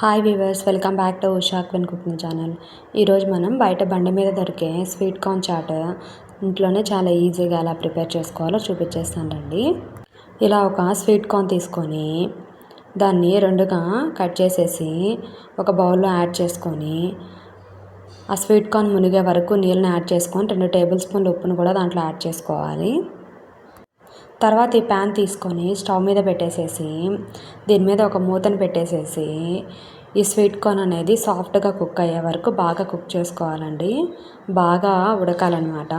Hi weavers, welcome back to Usha queen cooking channel. ఈరోజు మనం బయట బండి మీద దొరికే స్వీట్ కార్న్ చాట్ ఇంట్లోనే చాలా ఈజీగా ఎలా ప్రిపేర్ చేసుకోవాలో చూపించేస్తానండి. ఇలా ఒక స్వీట్ కార్న్ తీసుకొని దాన్ని రెండుగా కట్ చేసేసి ఒక బౌల్లో యాడ్ చేసుకొని ఆ స్వీట్ కార్న్ మునిగే వరకు నీళ్ళని యాడ్ చేసుకొని 2 టేబుల్ స్పూన్ల ఉప్పును కూడా దాంట్లో యాడ్ చేసుకోవాలి. తర్వాత ఈ ప్యాన్ తీసుకొని స్టవ్ మీద పెట్టేసేసి దీని మీద ఒక మూతను పెట్టేసేసి ఈ స్వీట్ కార్న్ అనేది సాఫ్ట్గా కుక్ అయ్యే వరకు బాగా కుక్ చేసుకోవాలండి. బాగా ఉడకాలన్నమాట.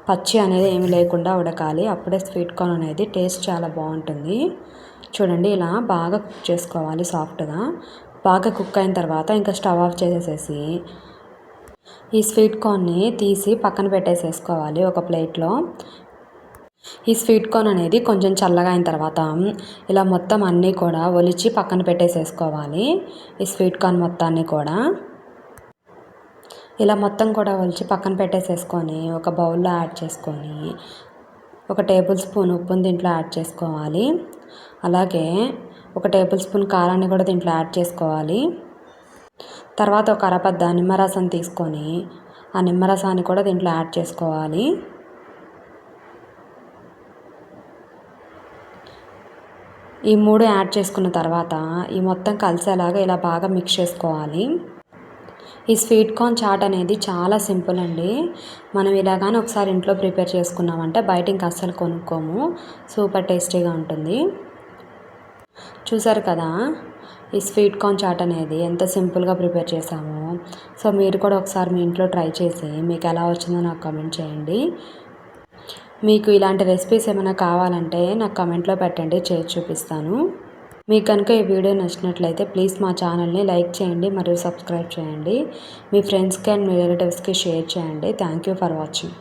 పచ్చి అనేది ఏమి లేకుండా ఉడకాలి. అప్పుడే స్వీట్ కార్న్ అనేది టేస్ట్ చాలా బాగుంటుంది. చూడండి, ఇలా బాగా కుక్ చేసుకోవాలి. సాఫ్ట్గా బాగా కుక్ అయిన తర్వాత ఇంకా స్టవ్ ఆఫ్ చేసేసేసి ఈ స్వీట్ కార్న్ని తీసి పక్కన పెట్టేసేసుకోవాలి ఒక ప్లేట్లో. ఈ స్వీట్ కార్న్ అనేది కొంచెం చల్లగా అయిన తర్వాత ఇలా మొత్తం అన్నీ కూడా ఒలిచి పక్కన పెట్టేసేసుకోవాలి. ఈ స్వీట్ కార్న్ మొత్తాన్ని కూడా ఇలా మొత్తం కూడా ఒలిచి పక్కన పెట్టేసేసుకొని ఒక బౌల్లో యాడ్ చేసుకొని 1 టేబుల్ స్పూన్ ఉప్పుని దీంట్లో యాడ్ చేసుకోవాలి. అలాగే 1 టేబుల్ స్పూన్ కారాన్ని కూడా దీంట్లో యాడ్ చేసుకోవాలి. తర్వాత ఒక అరపద్ద నిమ్మరసం తీసుకొని ఆ నిమ్మరసాన్ని కూడా దీంట్లో యాడ్ చేసుకోవాలి. ఈ 3 యాడ్ చేసుకున్న తర్వాత ఈ మొత్తం కలిసేలాగా ఇలా బాగా మిక్స్ చేసుకోవాలి. ఈ స్వీట్ కార్న్ చాట్ అనేది చాలా సింపుల్ అండి. మనం ఇలాగానే ఒకసారి ఇంట్లో ప్రిపేర్ చేసుకున్నామంటే బయట ఇంకా అస్సలు కొనుక్కోము. సూపర్ టేస్టీగా ఉంటుంది. చూసారు కదా, ఈ స్వీట్ కార్న్ చాట్ అనేది ఎంత సింపుల్గా ప్రిపేర్ చేసామో. సో మీరు కూడా ఒకసారి మీ ఇంట్లో ట్రై చేసి మీకు ఎలా వచ్చిందో నాకు కామెంట్ చేయండి. మీకు ఇలాంటి రెసిపీస్ ఏమైనా కావాలంటే నాకు కామెంట్లో పెట్టండి, చేసి చూపిస్తాను. మీకు కనుక ఈ వీడియో నచ్చినట్లయితే ప్లీజ్ మా ఛానల్ని లైక్ చేయండి మరియు సబ్స్క్రైబ్ చేయండి. మీ ఫ్రెండ్స్కి అండ్ మీ రిలేటివ్స్కి షేర్ చేయండి. Thank you for watching.